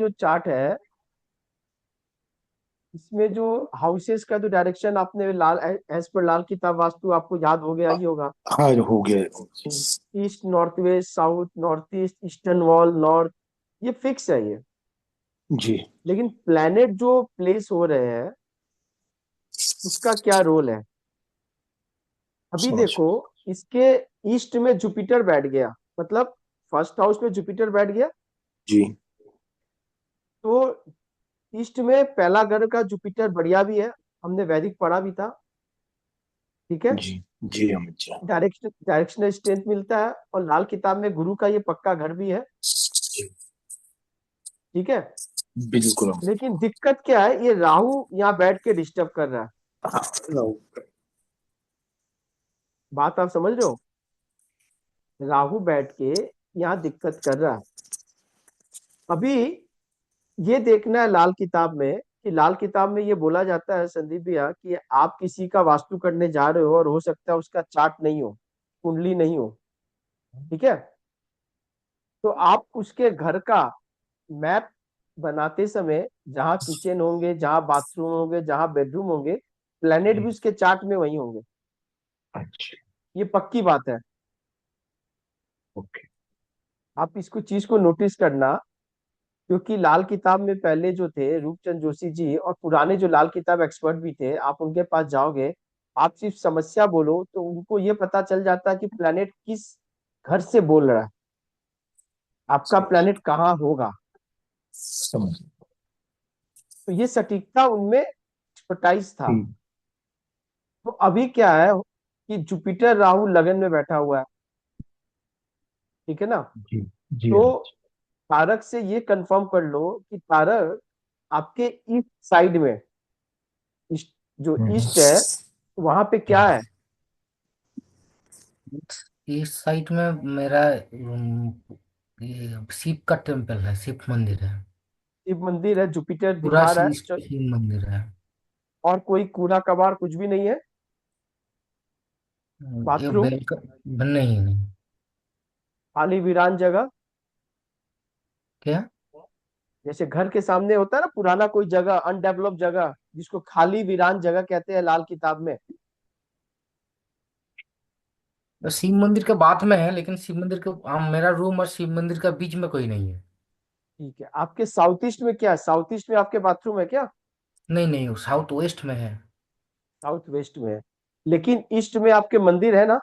जो चार्ट है, इसमें जो हाउसेस का जो डायरेक्शन आपने लाल, एज पर लाल किताब वास्तु आपको याद हो गया ही होगा। हाँ हो गया। East north west south north east eastern wall north, ये फिक्स है ये। जी। लेकिन प्लैनेट जो प्लेस हो रहे हैं उसका क्या रोल है। अभी समझ। देखो, इसके ईस्ट में जुपिटर बैठ गया, मतलब फर्स्ट हाउस में जुपिटर बैठ गया। जी। तो ईस्ट में पहला घर का जुपिटर बढ़िया भी है, हमने वैदिक पढ़ा भी था। ठीक है। जी। जी अमित जी। डायरेक्शनल स्ट्रेंथ मिलता है, और लाल किताब में गुरु का ये पक्का घर भी है। जी, ठीक है। बिल्कुल। लेकिन दिक्कत क्या है, ये राहु यहाँ बैठ के डिस्टर्ब कर रहा है। हाँ राहुल। बात आप समझ रहे हो। राहु बैठ के यहाँ दिक्कत कर रहा है। अभी ये देखना है लाल किताब में, कि लाल किताब में ये बोला जाता है संदीप भैया कि आप किसी का वास्तु करने जा रहे हो और हो सकता है उसका चार्ट नहीं हो, कुंडली नहीं हो। ठीक है। तो आप उसके घर का मैप बनाते समय, जहाँ किचन होंगे, जहाँ बाथरूम होंगे, जहाँ बेडरूम होंगे, प्लेनेट भी जी। उसके चार्ट में वही होंगे। अच्छा। ये पक्की बात है। ओके। आप इसको चीज को नोटिस करना। क्योंकि लाल किताब में पहले जो थे रूपचंद जोशी जी, और पुराने जो लाल किताब एक्सपर्ट भी थे, आप उनके पास जाओगे, आप सिर्फ समस्या बोलो तो उनको ये पता चल जाता है कि प्लेनेट किस घर से बोल रहा है, आपका समझ। प्लेनेट कहाँ होगा। समझ। तो ये सटीकता उनमें एक्सपर्टाइज था। हम्म, तो अभी क्या है कि जुपिटर राहु लगन में बैठा हुआ है। ठीक है ना। जी। जी तो अमित तारक से ये कंफर्म कर लो कि तारक आपके ईस्ट साइड में, ईस्ट, जो जी। ईस्ट है वहां पे क्या है। इस साइड में मेरा ये शिव का टेम्पल है, शिव मंदिर है। शिव मंदिर है, जुपिटर पूरा दिखा रहा है शिव मंदिर है। और कोई कूड़ा कबाड़ कुछ भी नहीं है। ये बाथरूम बेल का नहीं नहीं। खाली वीरान जगह। क्या? जैसे घर के सामने होता है ना पुराना कोई जगह, अनडेवलप जगह, जिसको खाली वीरान जगह कहते हैं लाल किताब में। तो शिव मंदिर के बाद में है, लेकिन शिव मंदिर के मेरा रूम और शिव मंदिर का बीच में कोई नहीं है। ठीक है। आपके साउथ ईस्ट में क्या है, साउथ ईस्ट में आपके बाथरूम है क्या। नहीं नहीं, वो साउथ वेस्ट में है। साउथ वेस्ट में है, लेकिन ईस्ट में आपके मंदिर है ना।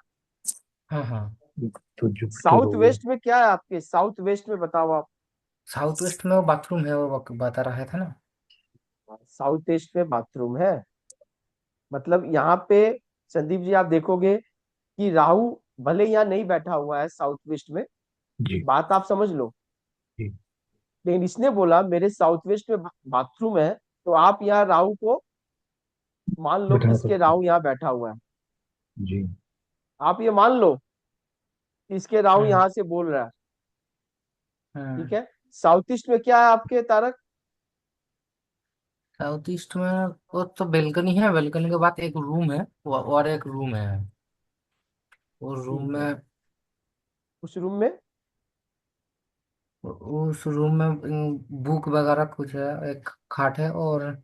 हाँ हाँ। तो जुपिटर साउथ हो गया। वेस्ट में क्या है आपके, साउथ वेस्ट में बताओ आप। साउथ वेस्ट में वो बाथरूम है, वो बता रहा था ना। साउथ ईस्ट में बाथरूम है, मतलब यहाँ पे संदीप जी आप देखोगे कि राहु भले यहाँ नहीं बैठा हुआ है साउथ वेस्ट में, जी। बात आप समझ लो। जी। लेकिन इसने बोला मेरे साउथ वेस्ट में बाथरूम है, तो आप यहाँ राहु को मान लो कि बिठा इसके सकते हैं। राहु यहाँ बैठा हुआ है। जी। आप ये मान लो कि इसके राहु हम्म यहाँ से बोल रहा है। ठीक हम्म। है। साउथ ईस्ट में क्या है आपके तारक। साउथ ईस्ट में वो तो बेलकनी है, बेलकनी के बाद एक रूम है, और एक रूम है। वो रूम ठीक है। में, उस रूम में उस रूम में बुक वगैरह कुछ है, एक खाट है और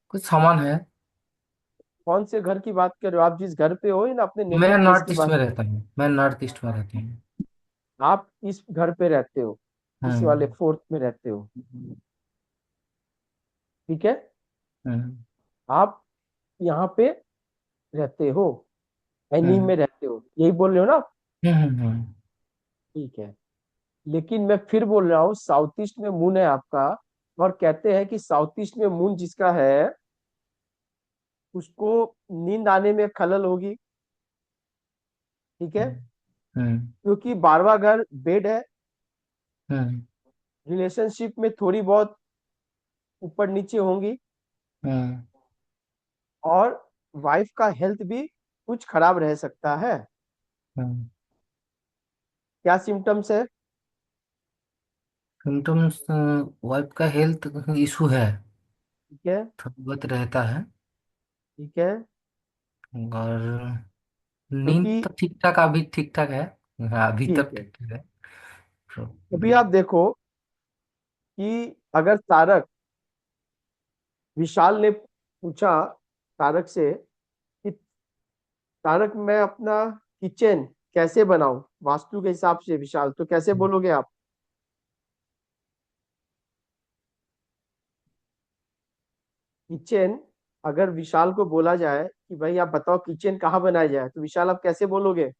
कुछ सामान है। कौन से घर की बात कर रहे हो आप, जिस घर पे हो या ना अपने मैं नेटिव प्लेस नॉर्थ की ईस्ट बात। में रहता हूँ, मैं नॉर्थ ईस्ट में रहती हूँ। आप इस घर पे रहते हो, इस वाले हम्म फोर्थ में रहते हो। ठीक है। हम्म आप यहाँ पे रहते हो, एनी हम्म में रहते हो, यही बोल रहे हो ना। हम्म। ठीक है। लेकिन मैं फिर बोल रहा हूँ साउथ ईस्ट में मून है आपका, और कहते हैं कि साउथ ईस्ट में मून जिसका है उसको नींद आने में खलल होगी। ठीक है। हम्म क्योंकि 12वां घर बेड है, हम्म रिलेशनशिप में थोड़ी बहुत ऊपर नीचे होंगी, हम्म और वाइफ का हेल्थ भी कुछ खराब रह सकता है। क्या सिम्टम्स है। सिम्टम्स, वाइफ का हेल्थ इशू है, ठीक है। थोड़ा बहुत रहता है। ठीक है। और नींद क्योंकि तो ठीक ठाक, अभी ठीक ठाक है। हाँ, अभी ठीक तक है, ठीक ठाक है। तो अभी आप देखो कि अगर तारक, विशाल ने पूछा तारक से कि तारक मैं अपना किचन कैसे बनाऊं वास्तु के हिसाब से, विशाल तो कैसे बोलोगे आप? किचन, अगर विशाल को बोला जाए कि भाई आप बताओ किचन कहाँ बनाया जाए, तो विशाल आप कैसे बोलोगे?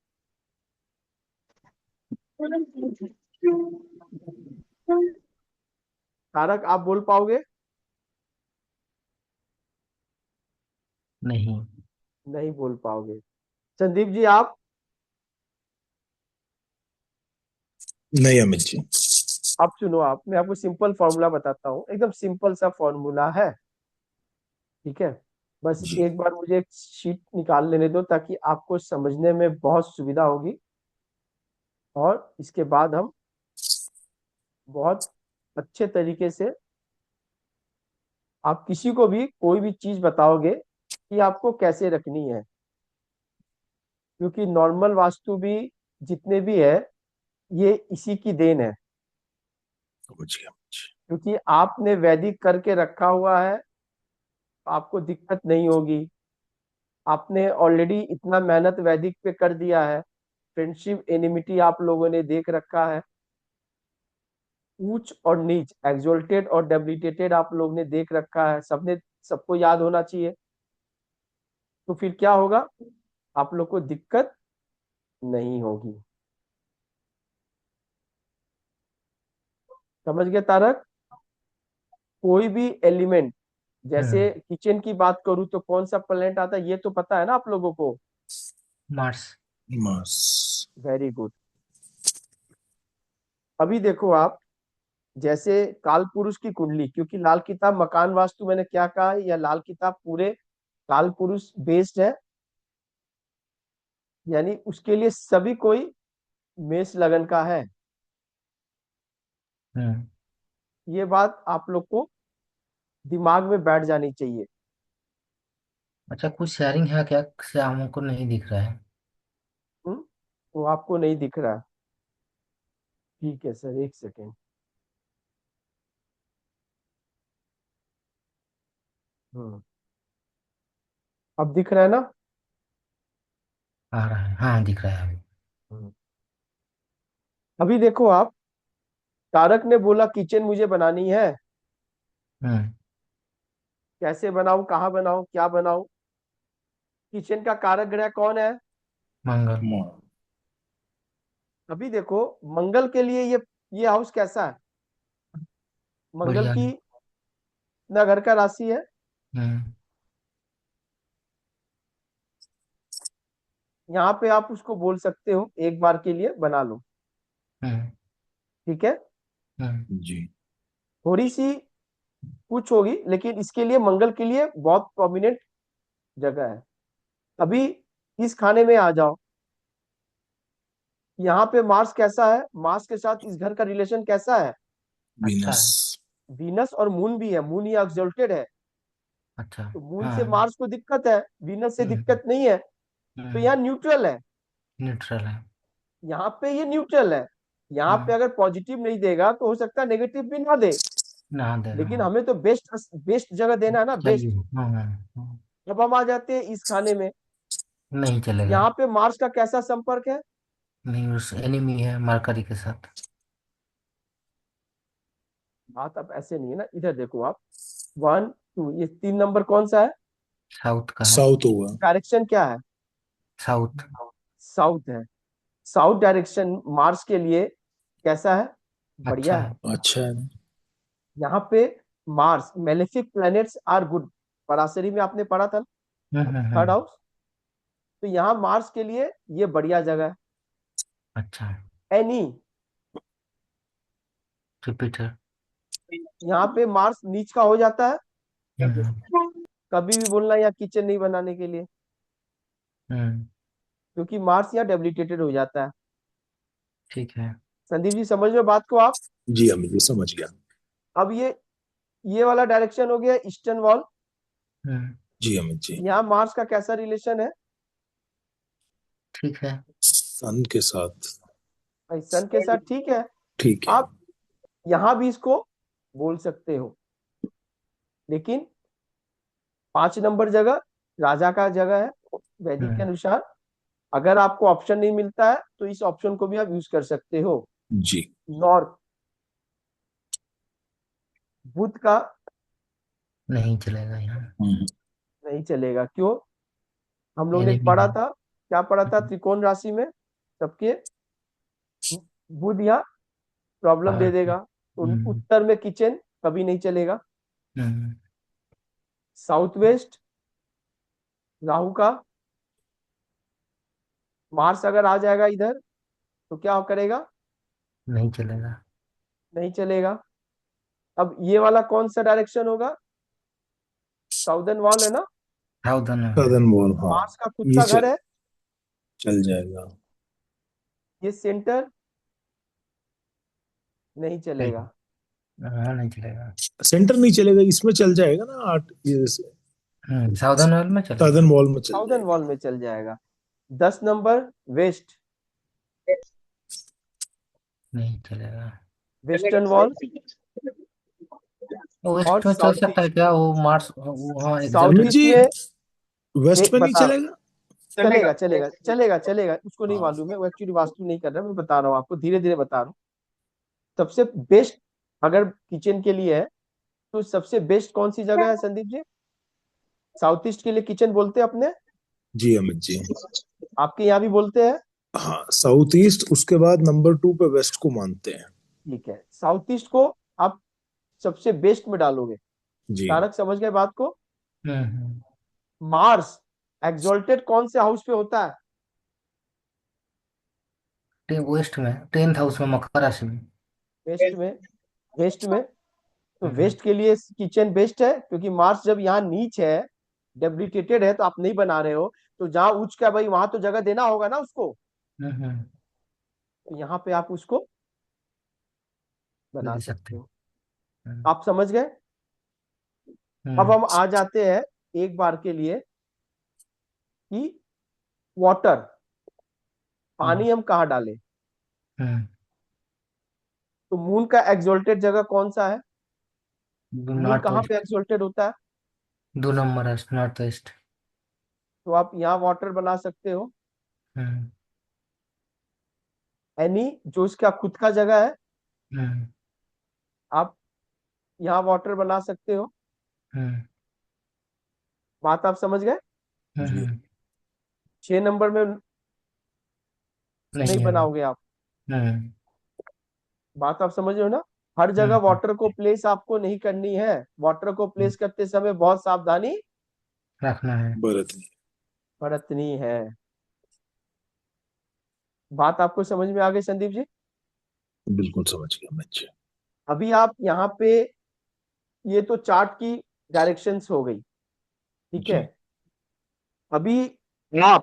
तारक आप बोल पाओगे? नहीं। नहीं बोल पाओगे। संदीप जी आप? नहीं अमित जी। अब सुनो, आप मैं आपको सिंपल फॉर्मूला बताता हूँ, एकदम सिंपल सा फॉर्मूला है। ठीक है, बस जी एक बार मुझे एक शीट निकाल लेने दो ताकि आपको समझने में बहुत सुविधा होगी, और इसके बाद हम बहुत अच्छे तरीके से, आप किसी को भी कोई भी चीज बताओगे कि आपको कैसे रखनी है, क्योंकि नॉर्मल वास्तु भी जितने भी है ये इसी की देन है। समझ गया। क्योंकि आपने वैदिक करके रखा हुआ है, आपको दिक्कत नहीं होगी। आपने ऑलरेडी इतना मेहनत वैदिक पे कर दिया है, फ्रेंडशिप एनिमिटी आप लोगों ने देख रखा है, ऊंच और नीच, एक्सोल्टेड और डेबिलिटेटेड आप लोग ने देख रखा है, सबने, सबको याद होना चाहिए। तो फिर क्या होगा, आप लोग को दिक्कत नहीं होगी। समझ गए तारक? कोई भी एलिमेंट, जैसे हम्म। किचन की बात करूं तो कौन सा प्लेनेट आता है ये तो पता है ना आप लोगों को? मार्स। मास। Very good. अभी देखो आप, जैसे काल पुरुष की कुंडली, क्योंकि लाल किताब मकान वास्तु मैंने क्या कहा, या लाल किताब पूरे काल पुरुष बेस्ड है, यानी उसके लिए सभी कोई मेष लगन का है। हम्म। ये बात आप लोग को दिमाग में बैठ जानी चाहिए। अच्छा, कुछ शेयरिंग है क्या? से हमको नहीं दिख रहा है। वो आपको नहीं दिख रहा? ठीक है सर, एक सेकेंड। हम्म, अब दिख रहा है ना? आ रहा है, हाँ दिख रहा है अभी। हम्म। अभी देखो आप, तारक ने बोला किचन मुझे बनानी है, हम्म। कैसे बनाऊं, कहाँ बनाऊं, क्या बनाऊं? किचन का कारक ग्रह कौन है? मंगल। मा- अभी देखो, मंगल के लिए ये हाउस कैसा है? मंगल बढ़िया की है। ना घर का राशि है। हम्म। यहाँ पे आप उसको बोल सकते हो एक बार के लिए बना लो। हम्म। ठीक है, हम्म। जी थोड़ी सी कुछ होगी, लेकिन इसके लिए मंगल के लिए बहुत प्रोमिनेंट जगह है। अभी इस खाने में आ जाओ, यहाँ पे मार्स कैसा है, मार्स के साथ इस घर का रिलेशन कैसा है? अच्छा वीनस। है। वीनस और मून भी है, मून ये एक्सल्टेड है, अच्छा। तो मून से हाँ। मार्स को दिक्कत है, वीनस से हम्म। दिक्कत नहीं है, तो हम्म। यहाँ न्यूट्रल है। न्यूट्रल है। यहाँ पे ये न्यूट्रल है। यहाँ पे हम्म। अगर पॉजिटिव नहीं देगा तो हो सकता है नेगेटिव भी ना दे, नहा दे, लेकिन हाँ। हमें तो बेस्ट बेस्ट जगह देना है ना, बेस्ट। चाहिए। हाँ हाँ। हाँ। जब हम आ जाते हैं इस खाने में, नहीं चलेगा। यहाँ पे मार्स का कैसा संपर्क है? नहीं, उस एनिमी है मरकरी के साथ। बात अब ऐसे नहीं है ना, इधर देखो आप, 1 2, ये 3 नंबर कौन सा है? साउथ का है। साउथ हुआ। डायरेक्शन क्या है? साउथ। साउथ है। साउथ डायरेक्शन मार्स के लिए कैसा है? बढ़िया अच्छा है। है। अच्छा है ना। यहाँ पे Mars, malefic planets are good, Parashari में आपने पढ़ा था, थर्ड हम्म। हाउस। तो यहाँ मार्स के लिए ये बढ़िया जगह है। अच्छा है। Any, Jupiter. यहाँ पे मार्स नीच का हो जाता है, हम्म। कभी भी बोलना यहाँ किचन नहीं बनाने के लिए, हम्म। क्योंकि मार्स यहाँ डेबिलिटेटेड हो जाता है। ठीक है। संदीप जी समझ लो बात को आप? जी अमित जी समझ गया। अब ये वाला डायरेक्शन हो गया ईस्टर्न वॉल। हम्म। जी अमित जी। यहाँ मार्स का कैसा रिलेशन है? ठीक है। सन के साथ। भाई सन के साथ ठीक है। ठीक है। आप यहाँ भी इसको बोल सकते हो। लेकिन 5 नंबर जगह राजा का जगह है वैदिक के हम्म। अनुसार। अगर आपको ऑप्शन नहीं मिलता है तो इस ऑप्शन को भी आप यूज कर सकते हो। जी। नॉर्थ, बुध का नहीं चलेगा यहाँ। हम्म। नहीं चलेगा, क्यों? हम लोग ने एनिमी पढ़ा है। था, क्या पढ़ा था त्रिकोण राशि में सबके? बुध यहाँ प्रॉब्लम दे और देगा। तो हम्म। उत्तर में किचन कभी नहीं चलेगा। हम्म। साउथ वेस्ट राहु का, मार्स अगर आ जाएगा इधर तो क्या करेगा? नहीं चलेगा। नहीं चलेगा। अब ये वाला कौन सा डायरेक्शन होगा? साउदर्न वॉल है ना? सावधान है। सदर्न वॉल, हाँ। मार्स का खुद ये का घर है। चल जाएगा। ये सेंटर नहीं नहीं। चलेगा। हाँ, नहीं चलेगा। सेंटर नहीं चलेगा, इसमें चल जाएगा ना, 8 ये सावधान ऑयल में चलेगा। सदर्न वॉल में चल साउदर्न जाएगा। वॉल में चल जाएगा। 10 नंबर वेस्ट, नहीं चलेगा। Western wall. वो और वेस्ट में चल साउथ सकता है ईस्ट, क्या? वो मार्स वहाँ एग्जैक्ट। साउथ अमित ईस्ट जी, में वेस्ट एक में नहीं बता रहा हूँ। चलेगा। चलेगा चलेगा चलेगा चलेगा, उसको नहीं हाँ। मालूम है, वो एक्चुअली वास्तु नहीं कर रहा, मैं बता रहा हूँ आपको, धीरे धीरे बता रहा हूँ। सबसे बेस्ट अगर किचन के लिए है तो सबसे बेस्ट कौन सी जगह है संदीप जी? साउथ ईस्ट के लिए किचन बोलते हैं अपने, जी अमित जी। आपके यहाँ भी बोलते हैं। हाँ, साउथ ईस्ट, उसके बाद नंबर 2 पे वेस्ट को मानते हैं। ठीक है, साउथ ईस्ट को आप सबसे बेस्ट में डालोगे। जी। तारक समझ गए बात को? हम्म। मार्स एक्सोल्टेड कौन से हाउस पे होता है? वेस्ट में 10th हाउस में, मकर राशि में। वेस्ट में। वेस्ट में। तो हम्म। वेस्ट के लिए किचन बेस्ट है, क्योंकि मार्स जब यहाँ नीच है, डेबिलिटेटेड है, तो आप नहीं बना रहे हो, तो जहां उच्च का भाई वहां तो जगह देना होगा ना उसको। हम्म। तो यहाँ पे आप उसको बना दे सकते सकते हैं। हो। हम्म। आप समझ गए? अब हम्म। हम आ जाते हैं एक बार के लिए कि वाटर, हम्म। पानी हम कहाँ डालें? हम्म। तो मून का एक्सोल्टेड जगह कौन सा है? मून नॉर्थ कहाँ पे वेस्ट। एक्सोल्टेड होता है? 2 नंबर है, नॉर्थ वेस्ट। तो आप यहाँ वाटर बना सकते हो। हम्म। एनी जो इसका खुद का जगह है, हम्म। आप यहाँ वाटर बना सकते हो। हम्म। बात आप समझ गए? जी। हम्म। 6 नंबर में नहीं नहीं होगा। बनाओगे आप। हम्म। बात आप समझ रहे हो ना? हर जगह हम्म। वाटर को प्लेस आपको नहीं करनी है। वाटर को हम्म। प्लेस करते समय बहुत सावधानी रखना है। भरत। बरतनी है। बात आपको समझ में आ गई संदीप जी? बिल्कुल समझ गया अमित जी। अभी आप यहाँ पे, ये तो चार्ट की डायरेक्शंस हो गई, ठीक है। जी। अभी आप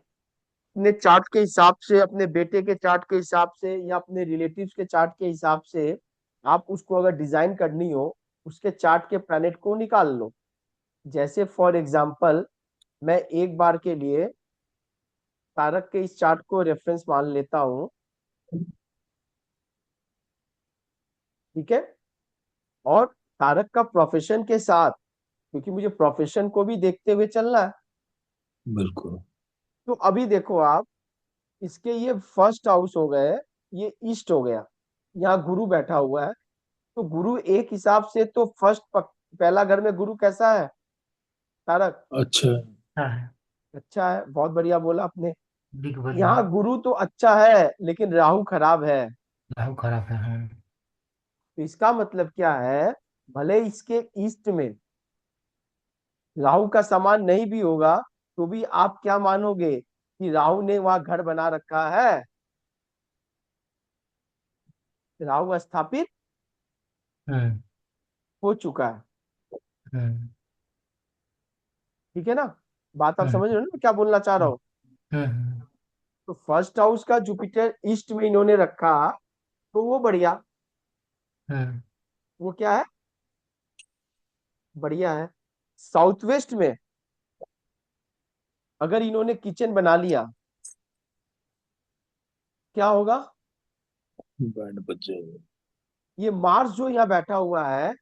अपने चार्ट के हिसाब से, अपने बेटे के चार्ट के हिसाब से, या अपने रिलेटिव्स के चार्ट के हिसाब से, आप उसको अगर डिजाइन करनी हो, उसके चार्ट के प्लैनेट को निकाल लो। जैसे फॉर एग्जांपल, मैं एक बार के लिए तारक के इस चार्ट को रेफरेंस मान लेता हूं, ठीक है। और तारक का प्रोफेशन के साथ, क्योंकि मुझे प्रोफेशन को भी देखते हुए चलना है। बिल्कुल। तो अभी देखो आप, इसके ये फर्स्ट हाउस हो गए, ये ईस्ट हो गया, यहाँ गुरु बैठा हुआ है। तो गुरु एक हिसाब से तो पहला घर में गुरु कैसा है तारक? अच्छा। हाँ है। अच्छा है, बहुत बढ़िया बोला आपने। दिख बढ़िया है। यहाँ गुरु तो अच्छा है लेकिन राहु खराब है। राहु खराब है, हाँ। तो इसका मतलब क्या है? भले इसके ईस्ट में राहु का सामान नहीं भी होगा, तो भी आप क्या मानोगे कि राहु ने वहां घर बना रखा है, राहु स्थापित हम्म। हो चुका है। हम्म। ठीक है ना? बात आप हम्म। समझ रहे हो ना मैं क्या बोलना चाह रहा हम्म। हूँ? हम्म। तो फर्स्ट हाउस का जुपिटर ईस्ट में इन्होंने रखा, तो वो बढ़िया। हम्म। वो क्या है? बढ़िया है। साउथ वेस्ट में अगर इन्होंने किचन बना लिया, क्या होगा? बैंड बज जाएगा। ये मार्स जो यहाँ बैठा हुआ है,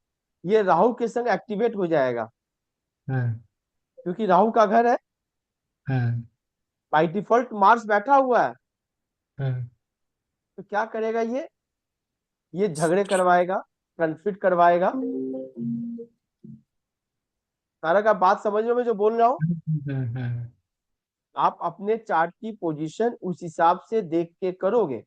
ये राहु के संग एक्टिवेट हो जाएगा, हम्म। क्योंकि राहु का घर है। हम्म। बाई डिफॉल्ट मार्स बैठा हुआ है, हम्म। तो क्या करेगा ये झगड़े करवाएगा, कन्फ्लिक्ट करवाएगा। तारक, आप बात समझ रहे हो मैं जो बोल रहा हूँ? हम्म। आप अपने चार्ट की पोजीशन उस हिसाब से देख के करोगे।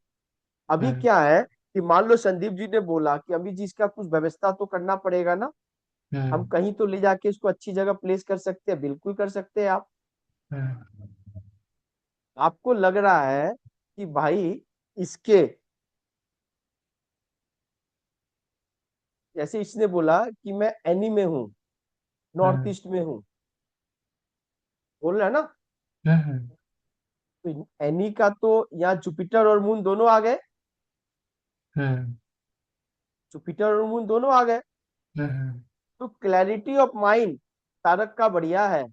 अभी हम्म। क्या है कि मान लो संदीप जी ने बोला कि अभी जी इसका कुछ व्यवस्था तो करना पड़ेगा ना, हम हम्म। कहीं तो ले जाके इसको अच्छी जगह प्लेस कर सकते हैं, बिल्कुल कर सकते हैं आप। हम्म। आपको लग रहा है कि भाई इसके, जैसे इसने बोला कि मैं एनी में हूँ, नॉर्थ हम्म। ईस्ट में हूँ, बोल रहा है ना? हम्म। तो एनी का तो यहाँ जुपिटर और मून दोनों आ गए, हम्म। जुपिटर और मून दोनों आ गए। हम्म। तो क्लैरिटी ऑफ माइंड तारक का बढ़िया है,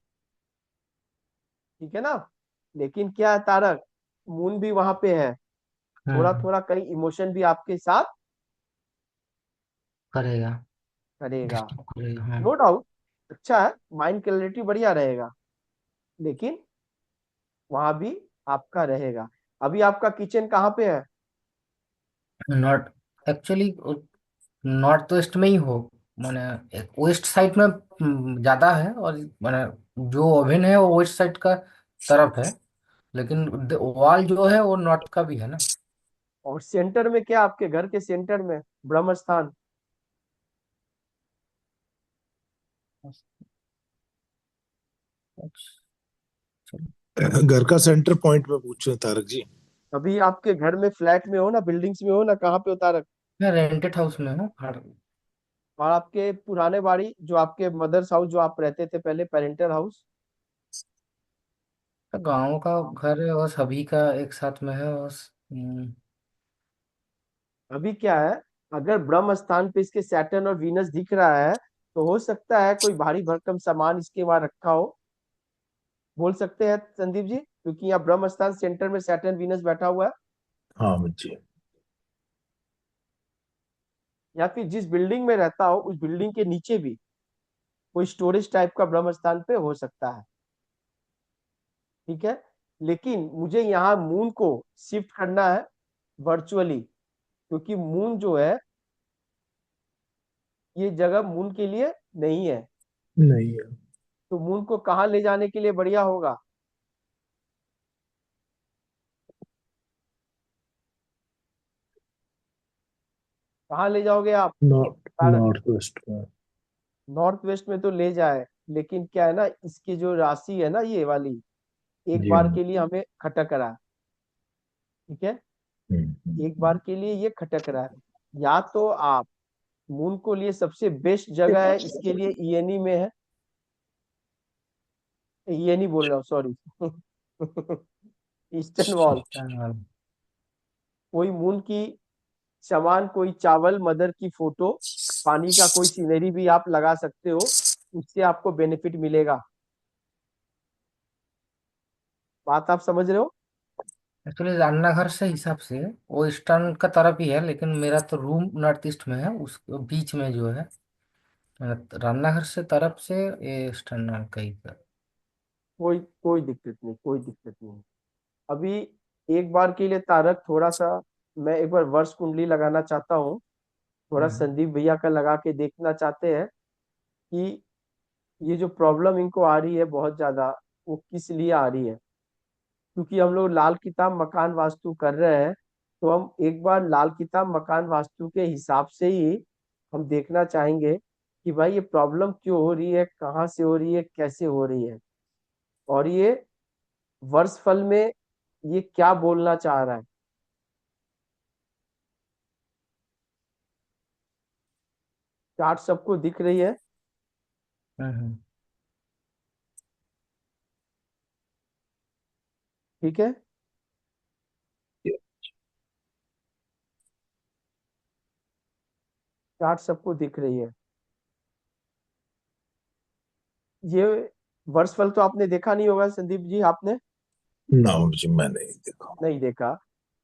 ठीक है ना? लेकिन क्या है तारक, मून भी वहां पे है, थोड़ा हम्म। थोड़ा कहीं इमोशन भी आपके साथ करेगा। करेगा। डिस्टर्ब करेगा, हाँ। नो डाउट, अच्छा है, माइंड क्लैरिटी बढ़िया रहेगा, लेकिन वहां भी आपका रहेगा। अभी आपका किचन कहाँ पे है? नॉर्थ, एक्चुअली नॉर्थ वेस्ट में ही हो, माने वेस्ट साइड में ज्यादा है, और माने जो ओवन है वो वेस्ट साइड का तरफ है, लेकिन वॉल जो है वो नॉर्थ का भी है ना। और सेंटर में क्या, आपके घर के सेंटर में ब्रह्म स्थान? अच्छा, चलो। घर का सेंटर पॉइंट में पूछ रहे हैं तारक जी। अभी आपके घर में फ्लैट में हो ना, बिल्डिंग्स में हो ना, कहाँ पे हो तारक? मैं रेंटेड हाउस में हूँ, और आपके पुराने बाड़ी जो आपके मदर्स हाउस जो आप रहते थे पहले, पेरेंटल हाउस? गांव का घर है, बस सभी का एक साथ में है बस। अभी क्या है, अगर ब्रह्म स्थान पे इसके सैटर्न और वीनस दिख रहा है, तो हो सकता है कोई भारी भरकम सामान इसके वहां रखा हो, बोल सकते हैं संदीप जी, क्योंकि यहाँ ब्रह्म स्थान सेंटर में सैटर्न वीनस बैठा हुआ है। हाँ जी। या फिर जिस बिल्डिंग में रहता हो उस बिल्डिंग के नीचे भी कोई स्टोरेज टाइप का ब्रह्म स्थान पे हो सकता है, ठीक है? लेकिन मुझे यहाँ मून को शिफ्ट करना है वर्चुअली, क्योंकि मून जो है, ये जगह मून के लिए नहीं है। नहीं है। तो मून को कहाँ ले जाने के लिए बढ़िया होगा? कहाँ ले जाओगे आप? नॉर्थ नॉर्थ वेस्ट में। नॉर्थ वेस्ट में तो ले जाए, लेकिन क्या है ना, इसकी जो राशि है ना ये वाली, एक जी बार हाँ। के लिए हमें खटक रहा है, ठीक है? एक बार के लिए ये खटक रहा है। या तो आप मून को लिए सबसे बेस्ट जगह है इसके लिए ईएनई में है, ईएनई बोल रहा हूँ, सॉरी ईस्टर्न वॉल। हम्म। कोई मून की सामान, कोई चावल, मदर की फोटो, पानी का कोई सीनरी भी आप लगा सकते हो, उससे आपको बेनिफिट मिलेगा। बात आप समझ रहे हो? एक्चुअली रान्ना घर से हिसाब से वो ईस्टर्न का तरफ ही है, लेकिन मेरा तो रूम नॉर्थ ईस्ट में है, उस बीच में जो है, रान्ना घर से तरफ से ये ईस्टर्न का ही है। कोई कोई दिक्कत नहीं, कोई दिक्कत नहीं। अभी एक बार के लिए तारक, थोड़ा सा मैं एक बार वर्ष कुंडली लगाना चाहता हूँ, थोड़ा हम्म। संदीप भैया का लगा के देखना चाहते हैं कि ये जो प्रॉब्लम इनको आ रही है बहुत ज्यादा, वो किस लिए आ रही है। क्योंकि हम लोग लाल किताब मकान वास्तु कर रहे हैं, तो हम एक बार लाल किताब मकान वास्तु के हिसाब से ही हम देखना चाहेंगे कि भाई ये प्रॉब्लम क्यों हो रही है, कहाँ से हो रही है, कैसे हो रही है, और ये वर्ष फल में ये क्या बोलना चाह रहा है। चार्ट सबको दिख रही है? हम्म। ठीक है, चार्ट सबको दिख रही है। ये वर्षफल तो आपने देखा नहीं होगा संदीप जी, आपने ना जी, मैं नहीं देखा। नहीं देखा।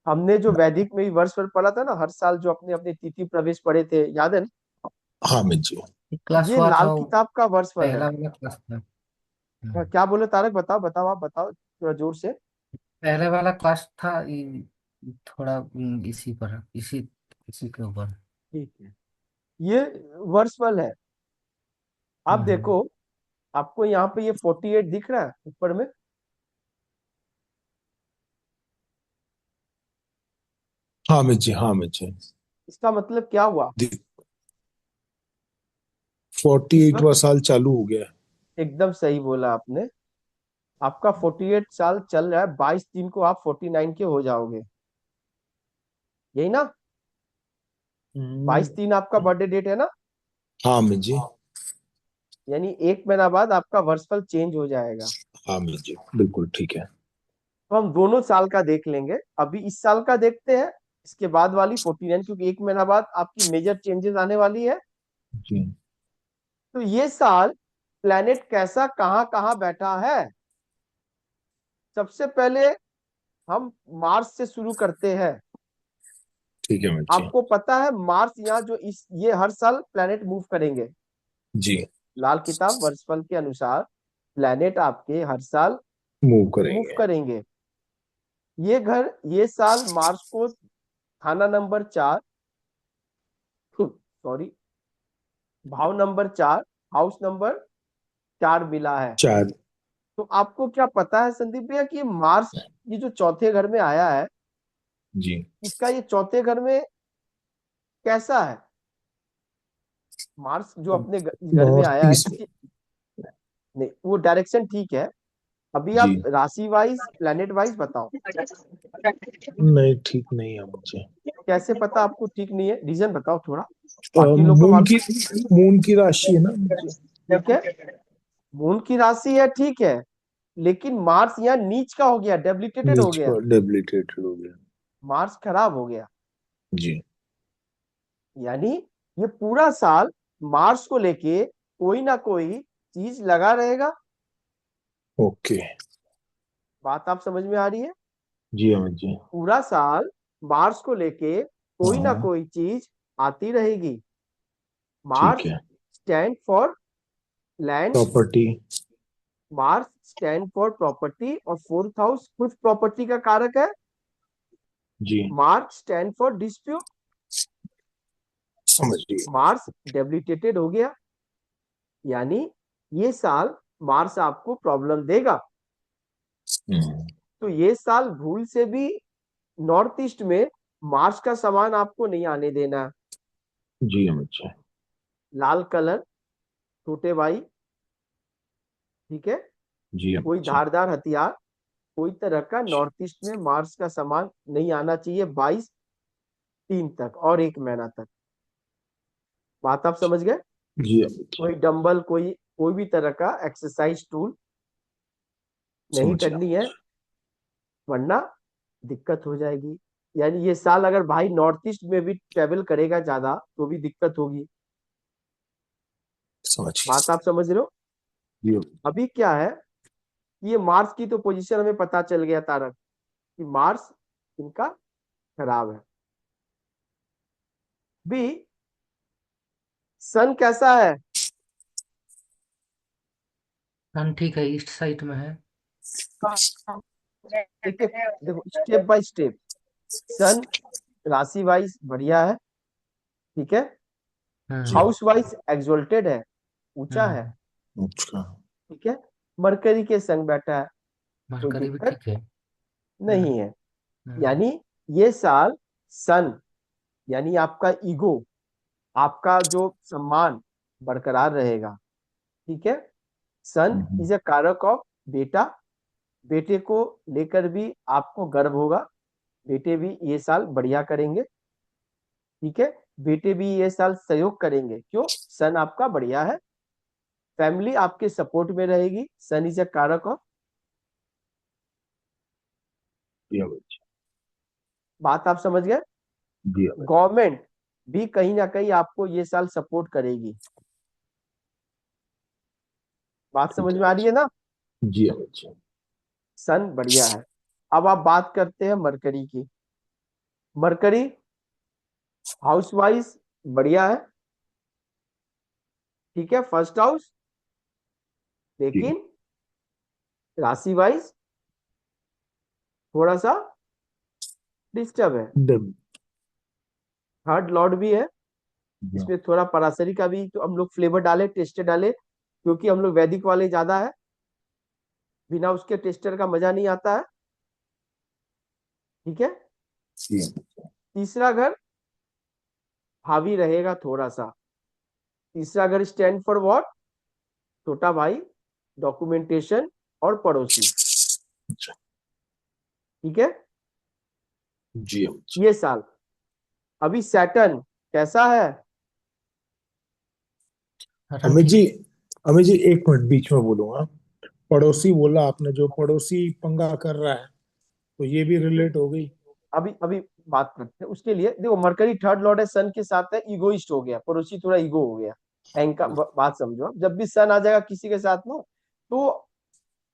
हमने जो वैदिक में ही वर्षफल पढ़ा था ना, हर साल जो अपने अपने तिथि प्रवेश पढ़े थे, याद है ना? हाँ जी। क्लास ये हुआ लाल था वो, किताब का वर्सफल है। पहला वाला क्लास था। क्या बोले तारक, बताओ बताओ, आप बताओ थोड़ा जोर से। पहले वाला क्लास था थोड़ा इसी पर, इसी इसी के ऊपर। ठीक है, ये वर्सफल है। आप हम्म। देखो, आपको यहाँ पे ये 48 दिख रहा है ऊपर में। हाँ अमित जी, हाँ अमित जी। इसका मतलब क्या हुआ? 48वां इस वक्त साल चालू हो गया है। एकदम सही बोला आपने। आपका 48 साल चल रहा है, 22 दिन को आप 49 के हो जाओगे, यही ना? 22 3 आपका हम्म, बर्थडे डेट है ना? हाँ अमित जी। यानी 1 महीना बाद आपका वर्षफल चेंज हो जाएगा। हाँ अमित जी, बिल्कुल ठीक है। तो हम दोनों साल का देख लेंगे, अभी इस साल का देखते हैं, इसके बाद वाली 49, क्योंकि 1 महीना बाद आपकी मेजर चेंजेस आने वाली है। जी। तो ये साल प्लेनेट कैसा कहाँ कहाँ बैठा है? सबसे पहले हम मार्स से शुरू करते हैं। ठीक है अमित जी। आपको पता है मार्स यहाँ जो इस ये हर साल प्लेनेट मूव करेंगे। जी। लाल किताब वर्षफल के अनुसार प्लेनेट आपके हर साल मूव मूव करेंगे। करेंगे। ये साल मार्स को खाना नंबर 4, सॉरी, भाव नंबर 4, हाउस नंबर 4 मिला है। चार। तो आपको क्या पता है संदीप भैया कि मार्स ये जो चौथे घर में आया है, जी। इसका ये चौथे घर में कैसा है? मार्स जो अपने घर में नॉर्थ आया है ईस्ट। क्योंकि नहीं, वो डायरेक्शन ठीक है। अभी जी। आप राशि वाइज प्लेनेट वाइज बताओ। नहीं, ठीक नहीं है मुझे। कैसे पता आपको ठीक नहीं है? रीजन बताओ थोड़ा, बाकी लोग को मून मालूम। की मून की राशि है ना मुझे। ठीक है, मून की राशि है, ठीक है, लेकिन मार्स यहाँ नीच का हो गया, डेबिलिटेटेड हो नीच गया। का डेबिलिटेटेड हो गया। मार्स खराब हो गया। जी। यानी ये पूरा साल मार्स को लेके कोई ना कोई चीज लगा रहेगा। ओके। बात आप समझ में आ रही है? जी अमित जी। पूरा साल मार्स को लेके कोई ना हाँ। कोई चीज आती रहेगी। ठीक मार्स है। Stand for land, property. Mars stand for property, और फोर्थ हाउस कुछ प्रॉपर्टी का कारक है। जी। Mars stand for dispute. समझ लिए। मार्स डेबिलिटेटेड हो गया, यानी ये साल मार्स आपको प्रॉब्लम देगा। हम्म, तो ये साल भूल से भी नॉर्थ ईस्ट में मार्स का सामान आपको नहीं आने देना। जी अमित जी। लाल कलर, छोटे भाई, ठीक है, जी अमित कोई जी। धारदार हथियार, कोई तरह का नॉर्थ ईस्ट में मार्स का सामान नहीं आना चाहिए 22 3 तक और 1 महीना तक। बात आप समझ गए? जी अमित जी। कोई डंबल, कोई कोई भी तरह का एक्सरसाइज टूल नहीं समझ गया। करनी है, वरना दिक्कत हो जाएगी। यानी ये साल अगर भाई नॉर्थ ईस्ट में भी ट्रेवल करेगा ज्यादा तो भी दिक्कत होगी। समझ बात गया। आप समझ रहे हो? जी अमित जी। अभी क्या है, ये मार्स की तो पोजीशन हमें पता चल गया तारक, कि मार्स इनका खराब है। भी सन कैसा है? सन ठीक है, ईस्ट साइड में है। देखिए, देखो स्टेप बाय स्टेप। सन राशि वाइज बढ़िया है, ठीक है, जी। हम्म। हाउस वाइज एक्सोल्टेड है, ऊंचा है, हम्म। अच्छा। ठीक है, मरकरी के संग बैठा है, कोई मरकरी भी दिक्कत ठीक है। हम्म। नहीं है। हम्म। यानी ये साल सन, यानी आपका ईगो, आपका जो सम्मान बरकरार रहेगा, ठीक है। सन हम्म, इज ए कारक ऑफ बेटा, बेटे को लेकर भी आपको गर्व होगा। बेटे भी ये साल बढ़िया करेंगे, ठीक है, बेटे भी ये साल सहयोग करेंगे, क्यों? सन आपका बढ़िया है। फैमिली आपके सपोर्ट में रहेगी, सन इज ए कारक ऑफ। जी अमित जी। बात आप समझ गए? जी अमित गवर्नमेंट भी कहीं ना कहीं आपको ये साल सपोर्ट करेगी। बात जी। ठीक समझ है में आ अमित रही है ना? जी। जी अमित जी। सन बढ़िया है। अब आप बात करते हैं मरकरी की। मरकरी हाउस वाइज बढ़िया है, ठीक है, फर्स्ट हाउस, जी। लेकिन राशि वाइज थोड़ा सा डिस्टर्ब है। डन। थर्ड लॉर्ड भी है, हाँ। इसमें थोड़ा पराशरी का भी तो हम लोग फ्लेवर डाले, टेस्टर डाले, क्योंकि हम लोग वैदिक वाले ज्यादा है, बिना उसके टेस्टर का मजा नहीं आता है। ठीक है। जी। तीसरा घर हावी रहेगा थोड़ा सा। तीसरा घर स्टैंड फॉर व्हाट? छोटा भाई, डॉक्यूमेंटेशन और पड़ोसी। अच्छा। ठीक है। जी अमित जी। ये साल अभी सैटर्न कैसा है? रन अमित ठीक जी, है। अमित जी एक मिनट बीच में बोलूंगा। पड़ोसी बोला आपने, जो पड़ोसी पंगा कर रहा है, तो ये भी रिलेट हो गई। अभी अभी बात करते हैं उसके लिए। देखो, मरकरी थर्ड लॉर्ड है, सन के साथ है, ईगोइस्ट हो गया पड़ोसी, थोड़ा ईगो हो गया। एंका बात समझो, अब जब भी सन आ जाएगा किसी के साथ में, तो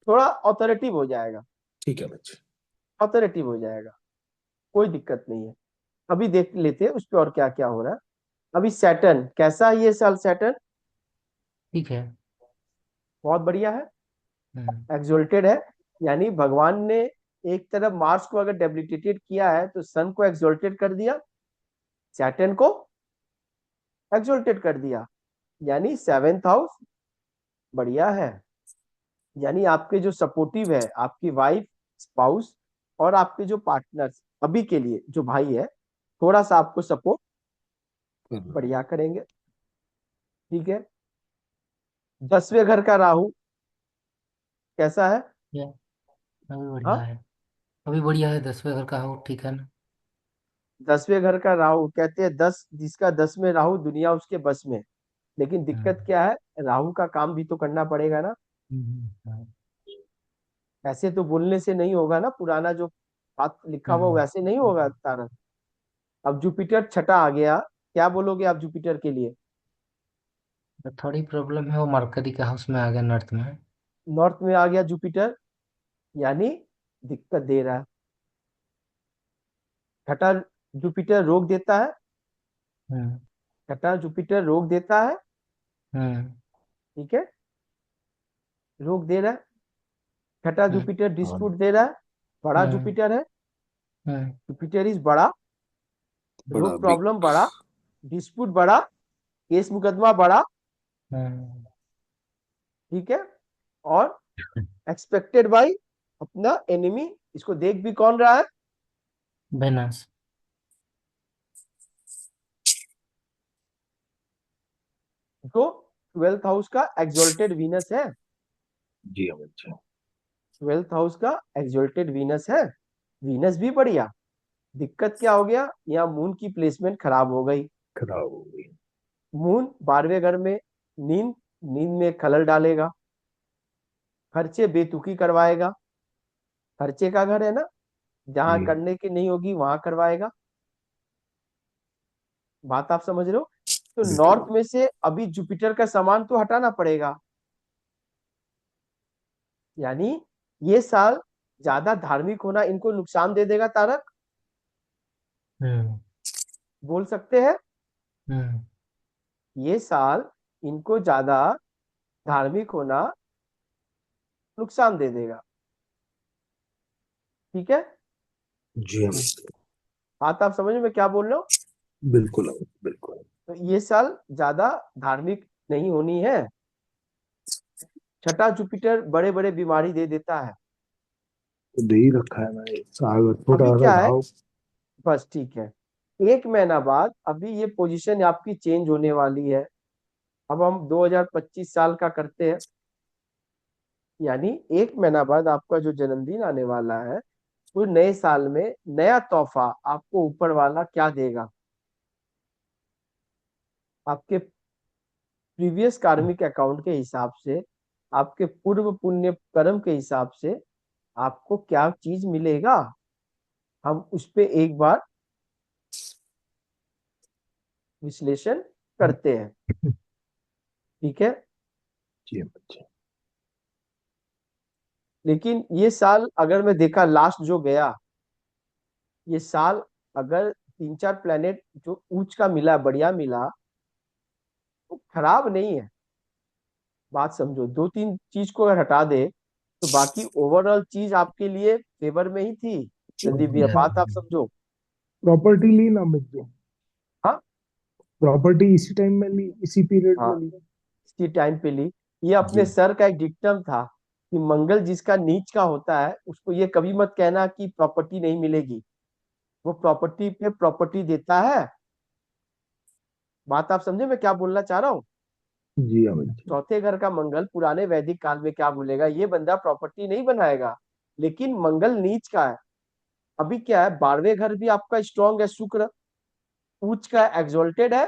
थोड़ा ऑथोरेटिव हो जाएगा। ठीक है अमित जी। ऑथोरेटिव हो जाएगा, कोई दिक्कत नहीं है। अभी देख लेते हैं उस पर और क्या क्या हो रहा है। अभी सैटर्न कैसा है ये साल? सैटर्न ठीक है। बहुत बढ़िया है, हम्म। एक्सोल्टेड है। यानी भगवान ने एक तरफ मार्स को अगर डेबिलिटेटेड किया है, तो सन को एक्सोल्टेड कर दिया, सैटर्न को एक्सोल्टेड कर दिया। यानी सेवेंथ हाउस बढ़िया है। यानी आपके जो सपोर्टिव है, आपकी वाइफ, स्पाउस, और आपके जो पार्टनर्स अभी के लिए जो भाई है, थोड़ा सा आपको सपोर्ट कर रहा है। बढ़िया करेंगे। ठीक है। 10वें घर का राहु कैसा है? ये अभी बढ़िया हाँ, है। अभी बढ़िया है, 10वें घर का हो, ठीक है ना। 10वें घर का राहु, कहते हैं 10, जिसका 10 में राहु दुनिया उसके बस में। लेकिन दिक्कत हम्म। क्या है? राहु का काम भी तो करना पड़ेगा ना। हाँ। ऐसे तो बोलने से नहीं होगा ना, पुराना जो बात लिखा हुआ हम्म। वैसे नहीं होगा तारक। अब जुपिटर छठा आ गया, क्या बोलोगे आप जुपिटर के लिए? तो थोड़ी प्रॉब्लम है, वो मरकरी के हाउस में आ गया, नॉर्थ में। नॉर्थ में आ गया जुपिटर, यानी दिक्कत दे रहा है। छठा जुपिटर रोक देता है, हम्म। छठा जुपिटर रोक देता है। हम्म। ठीक है, रोक दे रहा है। छठा हम्म। जुपिटर हाँ। डिस्प्यूट दे रहा है, बड़ा हम्म। जुपिटर है। हम्म। जुपिटर इज बड़ा, बड़ा रोग बिग। प्रॉब्लम बड़ा, डिस्प्यूट बड़ा, केस मुकदमा बड़ा। हम्म। ठीक है। और एक्सपेक्टेड बाई अपना एनिमी, इसको देख भी कौन रहा है? वेनस। जो 12th हाउस का एक्सोल्टेड वीनस है। जी अमित जी। 12th हाउस का एक्सोल्टेड वीनस है। वीनस भी बढ़िया। दिक्कत क्या हो गया? यहाँ मून की प्लेसमेंट खराब हो गई। खराब हो गई। मून 12वें घर में, नींद, नींद में खलल डालेगा, खर्चे बेतुकी करवाएगा। खर्चे का घर है ना, जहां जी। करने की नहीं होगी वहां करवाएगा। बात आप समझ रहे हो? तो बिल्कुल। नॉर्थ में से अभी जुपिटर का सामान तो हटाना पड़ेगा। यानी ये साल ज्यादा धार्मिक होना इनको नुकसान दे देगा तारक, हम्म। बोल सकते हैं। हम्म। ये साल इनको ज्यादा धार्मिक होना नुकसान दे देगा। ठीक है। जी अमित। बात आप समझ में क्या बोल रहे हो? बिल्कुल अमित बिल्कुल। तो ये साल ज्यादा धार्मिक नहीं होनी है। छठा जुपिटर बड़े बड़े बीमारी दे देता है। तो दे ही रखा है मैंने, सागर अभी छोटा सा क्या है, घाव। बस ठीक है, 1 महीना बाद अभी ये पोजीशन आपकी चेंज होने वाली है। अब हम 2025 साल का करते हैं। यानी 1 महीना बाद आपका जो जन्मदिन आने वाला है, तो नए साल में नया तोहफा आपको ऊपर वाला क्या देगा? आपके प्रीवियस कार्मिक अकाउंट के हिसाब से, आपके पूर्व पुण्य कर्म के हिसाब से आपको क्या चीज मिलेगा, हम उस पे एक बार विश्लेषण करते हैं। ठीक है। जी अमित जी। लेकिन ये साल अगर मैं देखा लास्ट जो गया, ये साल अगर 3 4 प्लेनेट जो ऊंच का मिला, बढ़िया मिला, तो खराब नहीं है। बात समझो, दो तीन चीज को अगर हटा दे तो बाकी ओवरऑल चीज आपके लिए फेवर में ही थी। संदीप भैया, बढ़िया बात आप समझो। प्रॉपर्टी ली ना मुझे, हाँ। प्रॉपर्टी इसी टाइम में ली, इसी पीरियड में हाँ, ली। इसी टाइम पे ली। ये अपने जी सर का एक डिक्टम था कि मंगल जिसका नीच का होता है उसको ये कभी मत कहना कि प्रॉपर्टी नहीं मिलेगी। वो प्रॉपर्टी पे प्रॉपर्टी देता है। बात आप समझे मैं क्या बोलना चाह रहा हूँ? जी अमित जी। चौथे घर का मंगल पुराने वैदिक काल में क्या बोलेगा, ये बंदा प्रॉपर्टी नहीं बनाएगा। लेकिन मंगल नीच का है। अभी क्या है, 12वें घर भी आपका स्ट्रांग है, शुक्र उच्च का एक्सोल्टेड है,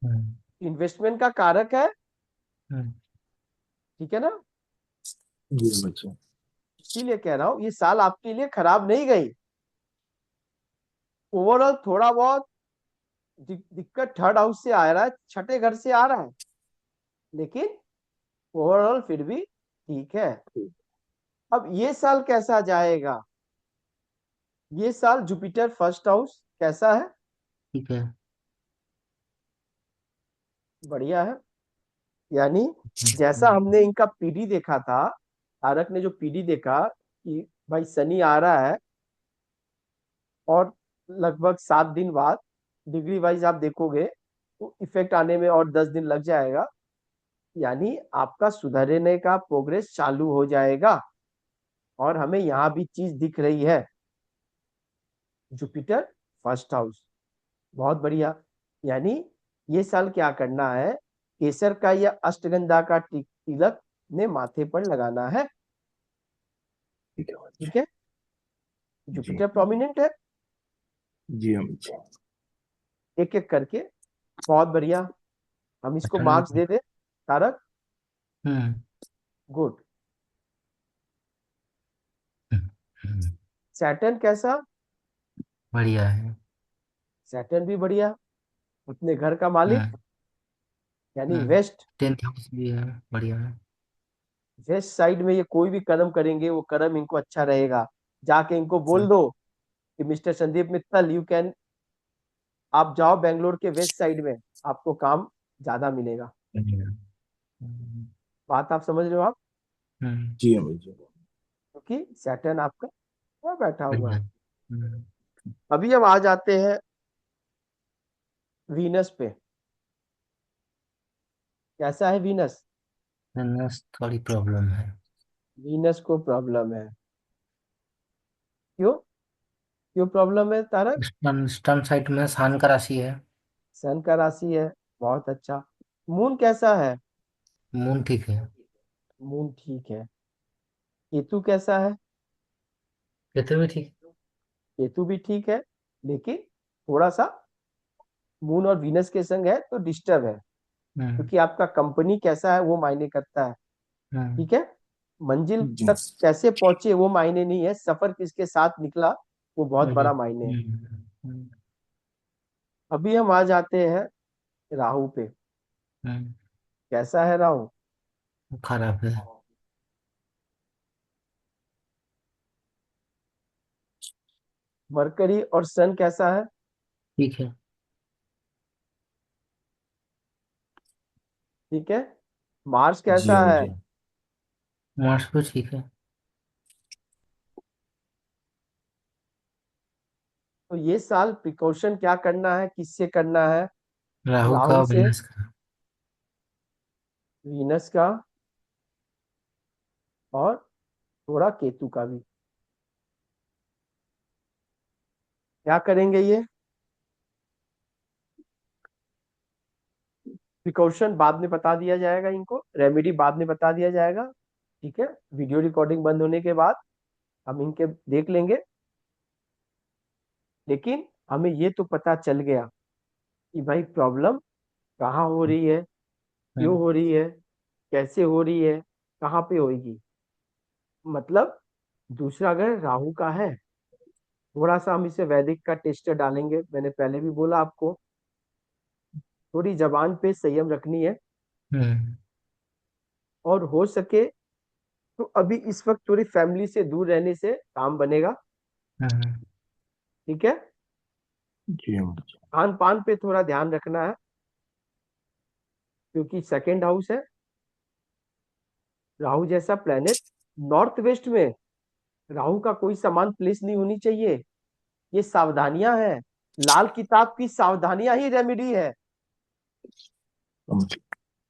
हम्म, इन्वेस्टमेंट का कारक है। हम्म, ठीक है ना? जी अमित जी। इसीलिए कह रहा हूँ ये साल आपके लिए खराब नहीं गई। ओवरऑल थोड़ा बहुत दिक्कत थर्ड हाउस से आ रहा है, छठे घर से आ रहा है, लेकिन ओवरऑल फिर भी ठीक है। अब ये साल कैसा जाएगा? ये साल जुपिटर फर्स्ट हाउस कैसा है? ठीक है। बढ़िया है। यानी जैसा हम्म, हमने इनका पीडी देखा था, तारक ने जो पीडी देखा कि भाई शनि आ रहा है और लगभग 7 दिन बाद डिग्री वाइज आप देखोगे तो इफेक्ट आने में और 10 दिन लग जाएगा। यानी आपका सुधरने का प्रोग्रेस चालू हो जाएगा। और हमें यहाँ भी चीज दिख रही है, जुपिटर फर्स्ट हाउस, बहुत बढ़िया। यानी ये साल क्या करना है, केसर का या अष्टगंधा का तिलक ने माथे पर लगाना है। ठीक है अमित जी। ठीक है, जी जुपिटर प्रोमिनेंट है। जी अमित जी। एक एक करके, बहुत बढ़िया। हम इसको पसंद मार्क्स दे दे तारक। हम्म, गुड। हम्म, सैटर्न कैसा? बढ़िया है। सैटर्न भी बढ़िया, अपने घर का मालिक, हम्म, यानी हम्म, वेस्ट। 10th हाउस भी है, बढ़िया है। वेस्ट साइड में ये कोई भी कर्म करेंगे वो कर्म इनको अच्छा रहेगा। जाके इनको बोल दो कि mister Sandeep Mittal you can, आप जाओ बेंगलोर के वेस्ट साइड में, आपको काम ज्यादा मिलेगा। बढ़िया। हम्म, बात आप समझ रहे हो आप? जी अमित जी। क्योंकि सैटर्न आपका वहाँ बैठा हुआ बढ़िया। है। अभी हम आ जाते हैं वीनस पे। कैसा है वीनस? नस थोड़ी प्रॉब्लम है। वीनस को प्रॉब्लम है। क्यों? क्यों प्रॉब्लम है तारक? स्टर्न स्टर्न साइड में सान का राशि है। सन का राशि है, बहुत अच्छा। मून कैसा है? मून ठीक है। मून ठीक है। केतु कैसा है? केतु भी ठीक केतु भी ठीक है, लेकिन थोड़ा सा मून और वीनस के संग है तो डिस्टर्ब है। है। क्योंकि आपका कंपनी कैसा है वो मायने करता है। हम्म, ठीक है, मंजिल जी तक कैसे पहुंचे वो मायने नहीं है, सफर किसके साथ निकला वो बहुत वही। बड़ा मायने है। अभी हम आ जाते हैं राहु पे। हम्म, कैसा है राहु? खराब है। मरकरी और सन कैसा है? ठीक है। ठीक है। मार्स जी कैसा अमित है? जी। मार्स भी ठीक है। तो ये साल प्रिकॉशन क्या करना है, किससे करना है? राहु का राहु और से, वीनस का। वीनस का, और थोड़ा केतु का भी। क्या करेंगे ये? प्रिकॉशन बाद में बता दिया जाएगा, इनको रेमेडी बाद में बता दिया जाएगा। ठीक है, वीडियो रिकॉर्डिंग बंद होने के बाद हम इनके देख लेंगे। लेकिन हमें ये तो पता चल गया कि भाई प्रॉब्लम कहाँ हो रही है, क्यों हम्म, हो रही है, कैसे हो रही है, कहाँ पे होगी। मतलब दूसरा अगर राहु का है, थोड़ा सा हम इसे वैदिक का टेस्टर डालेंगे, मैंने पहले भी बोला आपको। थोड़ी जबान पे संयम रखनी है, हम्म, और हो सके तो अभी इस वक्त थोड़ी फैमिली से दूर रहने से काम बनेगा। हम्म, ठीक है। जी अमित जी। खान पान पे थोड़ा ध्यान रखना है, क्योंकि सेकंड हाउस है। राहु जैसा प्लेनेट नॉर्थ वेस्ट में, राहु का कोई सामान प्लेस नहीं होनी चाहिए। ये सावधानियां हैं, लाल किताब की सावधानियां ही रेमेडी है। समझ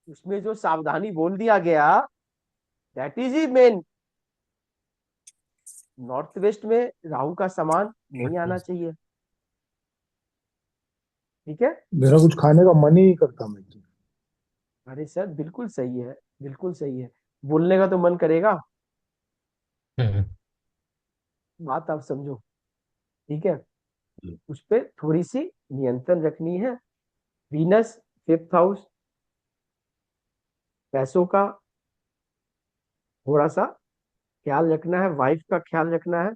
उसमें जो सावधानी बोल दिया गया, that is he main. North west में राहु का सामान नहीं आना चाहिए। ठीक है। मेरा कुछ खाने का मन ही नहीं करता मैं तो। अरे सर बिल्कुल सही है, बिल्कुल सही है। बोलने का तो मन करेगा, हम्म। बात आप समझो। ठीक है। उस पर थोड़ी सी नियंत्रण रखनी है। वीनस, फिफ्थ हाउस, पैसों का थोड़ा सा ख्याल रखना है, वाइफ का ख्याल रखना है।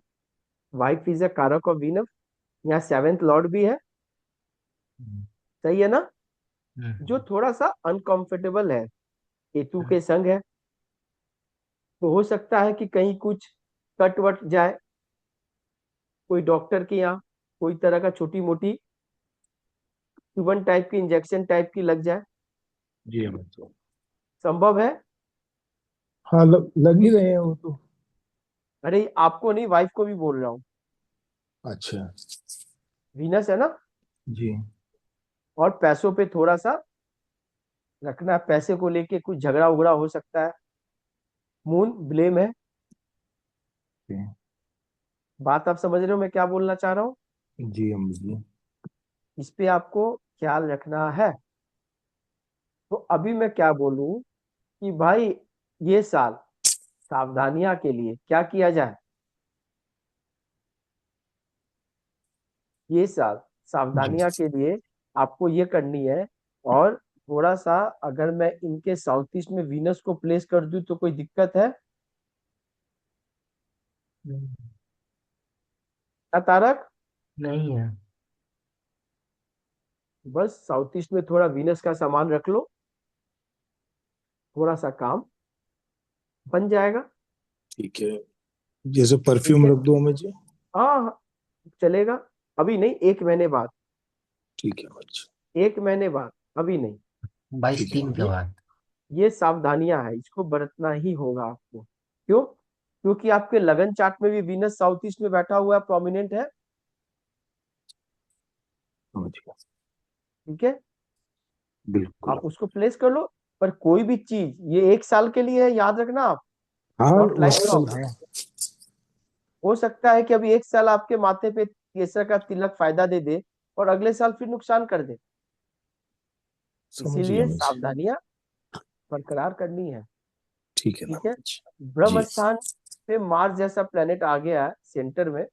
वाइफ इज अ कारक ऑफ वीनस, यहाँ सेवेंथ लॉर्ड भी है। हम्म। सही है ना। जो हम्म। थोड़ा सा अनकंफर्टेबल है, केतु के संग है, तो हो सकता है कि कहीं कुछ कट वट जाए, कोई डॉक्टर के यहाँ कोई तरह का छोटी मोटी चुभन टाइप की, इंजेक्शन टाइप की लग जाए। जी मैं तो। संभव है। हाँ लग ही रहे हैं वो तो। अरे आपको नहीं, वाइफ को भी बोल रहा हूँ। अच्छा। वीनस है ना। जी। और पैसों पे थोड़ा सा रखना है, पैसे को लेके कुछ झगड़ा उगड़ा हो सकता है। मून ब्लेम है। जी। बात आप समझ रहे हो मैं क्या बोलना चाह रहा हूँ। जी हम जी। इस पे आपको ख्याल रखना है। तो अभी मैं क्या बोलूं कि भाई ये साल सावधानियां के लिए क्या किया जाए। ये साल जी सावधानियां के लिए आपको ये करनी है। और थोड़ा सा, अगर मैं इनके साउथ ईस्ट में वीनस को प्लेस कर दूं तो कोई दिक्कत है हम्म। क्या तारक। नहीं है। बस साउथ ईस्ट में थोड़ा वीनस का सामान रख लो, थोड़ा सा काम बन जाएगा। ठीक है। जैसे ठीक परफ्यूम है। रख दो हमें जी। हाँ हाँ, चलेगा। अभी नहीं, 1 महीने बाद। ठीक है अच्छा। 1 महीने बाद, अभी नहीं। 22/3 के ये बाद। ये सावधानियां हैं, इसको बरतना ही होगा आपको। क्यों? क्योंकि आपके लगन चार्ट में भी वीनस साउथ ईस्ट में बैठा हुआ है, प्रोमिनेंट है। समझ गया। ठीक है। बिल्कुल। आप उसको प्लेस कर लो। पर कोई भी चीज ये 1 साल के लिए है, याद रखना आप। हाँ नॉट लाइफ वायरल लॉन्ग। है। हो सकता है कि अभी 1 साल आपके माथे पे केसर का तिलक फायदा दे दे, और अगले साल फिर नुकसान कर दे। समझ गया इसीलिए मैं जी। सावधानियां बरकरार करनी है। ठीक है ना ठीक है। जी। ब्रह्म जी। स्थान पे मार्स जैसा प्लेनेट आ गया है सेंटर में,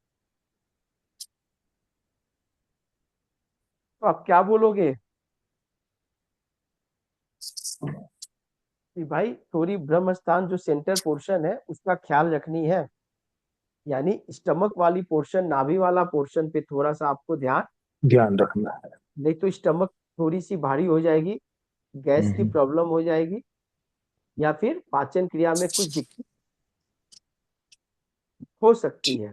तो आप क्या बोलोगे कि भाई थोड़ी ब्रह्म स्थान जो सेंटर पोर्शन है उसका ख्याल रखनी है। यानी स्टमक वाली पोर्शन, नाभि वाला पोर्शन पे थोड़ा सा आपको ध्यान। ध्यान रखना है। नहीं तो स्टमक थोड़ी सी भारी हो जाएगी, गैस की हम्म। प्रॉब्लम हो जाएगी, या फिर पाचन क्रिया में कुछ दिक्कत हो सकती ठीक। है।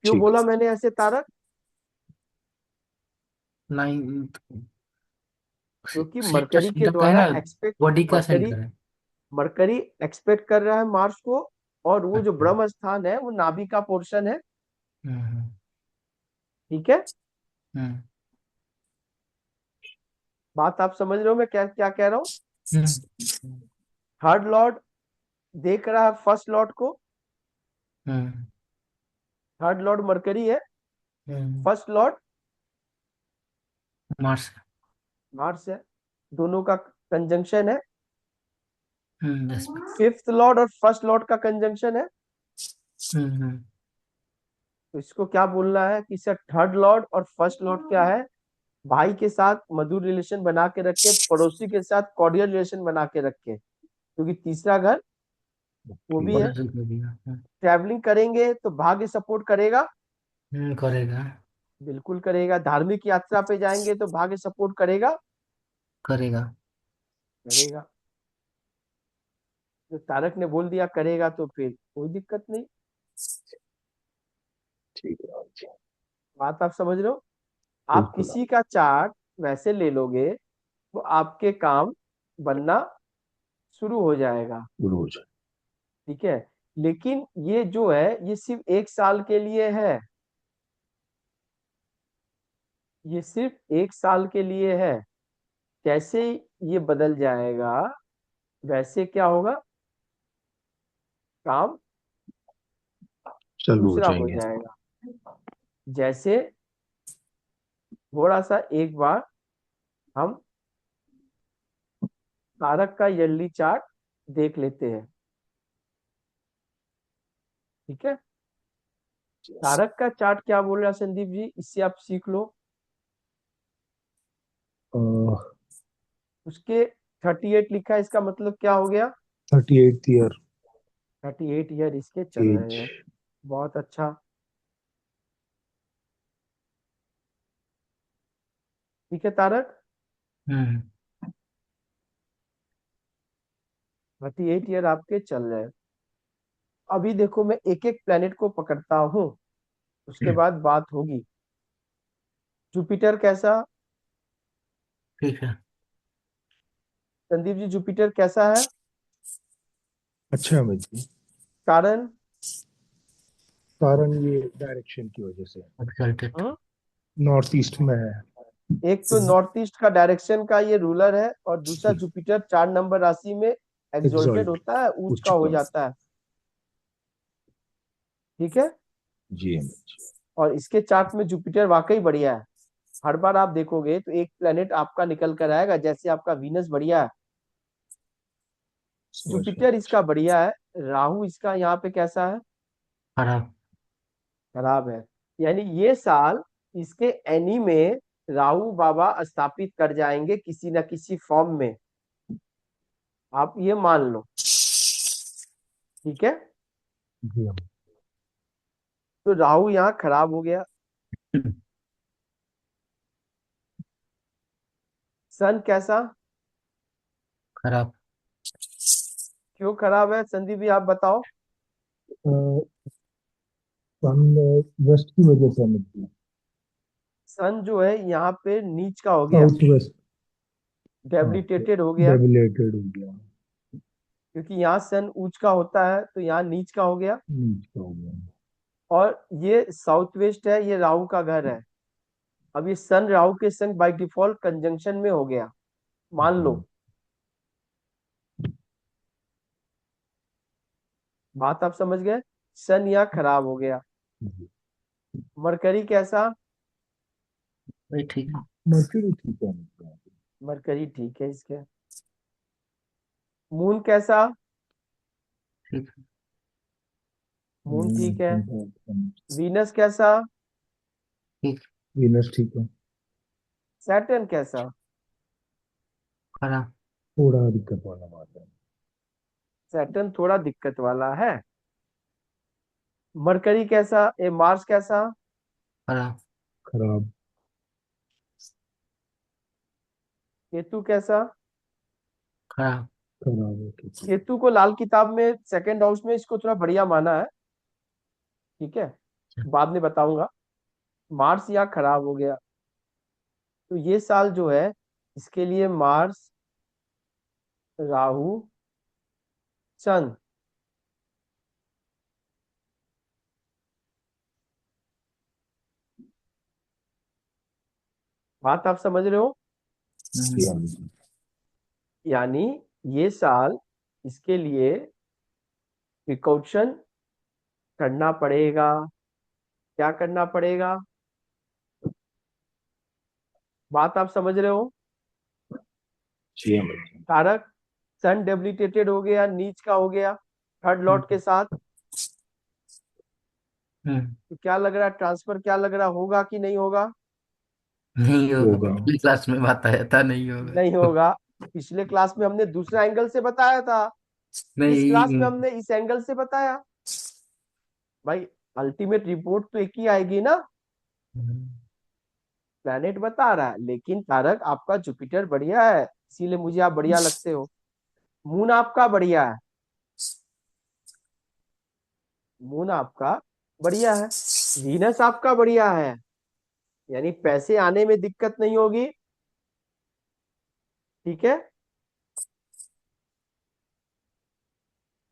क्यों ठीक बोला है। मैंने ऐसे तारक? नहीं। क्योंकि सेंटर मरकरी के सेंटर का है द्वारा ना। एक्सपेक्ट, बॉडी का मरकरी सेंटर है। मरकरी एक्सपेक्ट कर रहा है मार्स को। और वो जो अच्छा। ब्रह्म स्थान है वो नाभि का पोर्शन है। हम्म। ठीक है। हम्म। बात आप समझ रहे हो मैं क्या क्या कह रहा हूँ। हम्म। थर्ड लॉर्ड देख रहा है फर्स्ट लॉर्ड को। हम्म। थर्ड लॉर्ड मरकरी है, हम्म। First lord Mars. मार्स है। दोनों का कंजंक्शन है। यस। फिफ्थ लॉर्ड और फर्स्ट लॉर्ड का कंजंक्शन है। हम्म। तो इसको क्या बोलना है कि सर थर्ड लॉर्ड और फर्स्ट लॉर्ड क्या है, भाई के साथ मधुर रिलेशन बना के रखे, पड़ोसी के साथ कॉर्डियल रिलेशन बना के रखे, क्योंकि तीसरा घर वो भी है। पॉलिसी कर दिया। ट्रैवलिंग करेंगे तो भाग्य सपोर्ट करेगा, करेगा। बिल्कुल करेगा। धार्मिक यात्रा पे जाएंगे तो भाग्य सपोर्ट करेगा, करेगा। करेगा। जो तारक ने बोल दिया करेगा तो फिर कोई दिक्कत नहीं। ठीक है जी। बात आप समझ रहे हो। आप बिल्कुल किसी का चार्ट वैसे ले लोगे तो आपके काम बनना शुरू हो जाएगा। रोज। ठीक है, लेकिन ये जो है ये सिर्फ 1 साल के लिए है, ये सिर्फ 1 साल के लिए है। कैसे ये बदल जाएगा, वैसे क्या होगा, काम चालू हो दूसरा हो जाएंगे। जाएगा। जैसे थोड़ा सा एक बार हम तारक का ईयरली चार्ट देख लेते हैं। ठीक है, तारक का चार्ट क्या बोल रहा है संदीप जी, इससे आप सीख लो। uh, उसके 38 लिखा है, इसका मतलब क्या हो गया, 38th ईयर 38 ईयर इसके चल एज। रहे हैं। बहुत अच्छा। ठीक है तारक, हम्म। 38 ईयर आपके चल रहे हैं। अभी देखो मैं एक एक प्लेनेट को पकड़ता हूँ, उसके बाद बात होगी। जुपिटर कैसा, ठीक है। संदीप जी जुपिटर कैसा है, अच्छा अमित जी, कारण। कारण ये डायरेक्शन की वजह से एग्जल्टेड। हम्म? नॉर्थ ईस्ट में है। एक तो नॉर्थ ईस्ट का डायरेक्शन का ये रूलर है, और दूसरा जी, जुपिटर 4 नंबर राशि में एग्जॉल्टेड एग्जॉल्ट, होता है, ऊंच उच्च का हो का। जाता है। ठीक है, जी अमित जी, और इसके चार्ट में जुपिटर वाकई बढ़िया है। हर बार आप देखोगे तो एक प्लेनेट आपका निकल कर आएगा, जैसे आपका वीनस बढ़िया है, समझ गया। जुपिटर इसका बढ़िया है, राहु इसका यहाँ पे कैसा है, खराब। खराब है। यानी ये साल इसके एनी में राहु बाबा स्थापित कर जाएंगे किसी न किसी फॉर्म में, आप ये मान लो। ठीक है, जी अमित। तो राहु यहाँ खराब हो गया। सन कैसा, खराब। क्यों खराब है संदीप जी आप बताओ। सन वेस्ट की वजह से अमित जी। सन जो है यहाँ पे नीच का हो गया, साउथ वेस्ट। हाँ, डेबिलिटेटेड हो गया, डेबिलेटेड हो गया। क्योंकि यहाँ सन उच्च का होता है तो यहाँ नीच का हो गया। नीच का हो गया। और ये साउथ वेस्ट है, ये राहु का घर है। अब ये सन राहु के संग बाय डिफॉल्ट कंजंक्शन में हो गया, मान लो। जी बात आप समझ गए, सन यहाँ खराब हो गया। जी। मरकरी कैसा, वही ठीक है। मर्क्यूरी ठीक है अमित जी। मरकरी ठीक है इसके। मून कैसा, ठीक है। मून ठीक है। वीनस वीनस कैसा, ठीक। ठीक है। सैटर्न कैसा, खराब। थोड़ा दिक्कत वाला बात है। सैटर्न थोड़ा दिक्कत वाला है। मरकरी कैसा, ए मार्स कैसा, खराब। खराब। केतु कैसा। खराब। खराब है ठीक है। केतु को लाल किताब में सेकंड हाउस में इसको थोड़ा बढ़िया माना है। ठीक है, बाद में बताऊंगा। मार्स यहाँ खराब हो गया, तो ये साल जो है इसके लिए मार्स, राहु, चंद्र, बात आप समझ रहे हो। जी अमित जी। यानी ये साल इसके लिए प्रिकॉशन करना पड़ेगा। क्या करना पड़ेगा, बात आप समझ रहे हो। जी अमित जी। कारक, सन डेबिलिटेटेड हो गया, नीच का हो गया थर्ड लॉर्ड के साथ। हम्म। तो क्या लग रहा है, ट्रांसफर क्या लग रहा, होगा कि नहीं होगा। नहीं होगा, होगा। पिछली क्लास में बताया था नहीं होगा। नहीं होगा, पिछले क्लास में हमने दूसरा एंगल से बताया था, इस क्लास में नहीं। हमने इस एंगल से बताया। भाई अल्टीमेट रिपोर्ट तो एक ही आएगी ना, प्लैनेट बता रहा है, लेकिन तारक आपका जुपिटर बढ़िया है, इसीलिए मुझे आप बढ़िया लगते हो। मून आपका बढ़िया है, मून आपका बढ़िया है। वीनस आपका बढ़िया है, यानी पैसे आने में दिक्कत नहीं होगी। ठीक है,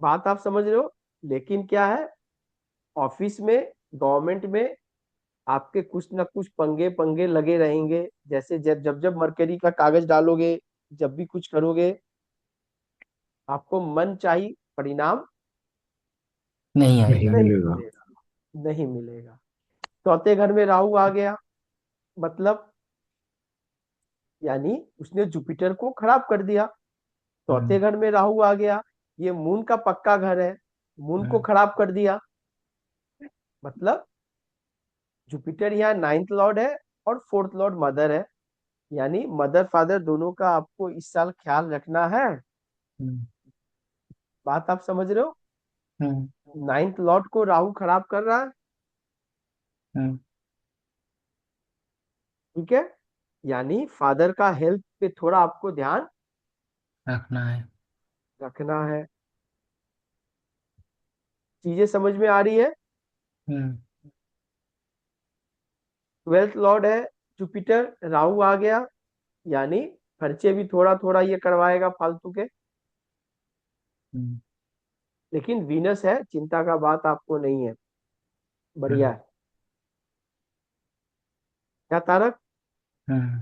बात आप समझ रहे हो? लेकिन क्या है, ऑफिस में, गवर्नमेंट में आपके कुछ ना कुछ पंगे पंगे लगे रहेंगे। जैसे जब जब जब मरकरी का कागज डालोगे, जब भी कुछ करोगे, आपको मन चाहिए परिणाम नहीं नहीं आएगा। नहीं मिलेगा। मिलेगा, नहीं मिलेगा। चौथे घर में राहु आ गया, मतलब यानी उसने जुपिटर को खराब कर दिया। चौथे हम्म। घर में राहु आ गया, ये मून का पक्का घर है, मून को हम्म। खराब कर दिया। मतलब जुपिटर यहाँ नाइन्थ लॉर्ड है और फोर्थ लॉर्ड मदर है, यानी मदर फादर दोनों का आपको इस साल ख्याल रखना है। हम्म। बात आप समझ रहे हो? हम्म। नाइन्थ लॉर्ड को राहु खराब कर रहा है। हम्म। ठीक है, यानी फादर का हेल्थ पे थोड़ा आपको ध्यान रखना है। रखना है। चीजें समझ में आ रही है? हम्म। ट्वेल्थ लॉर्ड है जुपिटर, राहु आ गया, यानी खर्चे भी थोड़ा थोड़ा ये करवाएगा फालतू के। हम्म। लेकिन वीनस है, चिंता का बात आपको नहीं है, बढ़िया हम्म। है। क्या तारक, हम्म।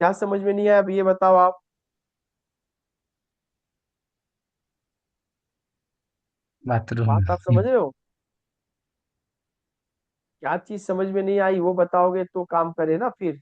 क्या समझ में नहीं आया, अब ये बताओ आप। बाथरूम। बात आप समझ रहे हो? क्या चीज समझ में नहीं आई वो बताओगे तो काम करे ना फिर।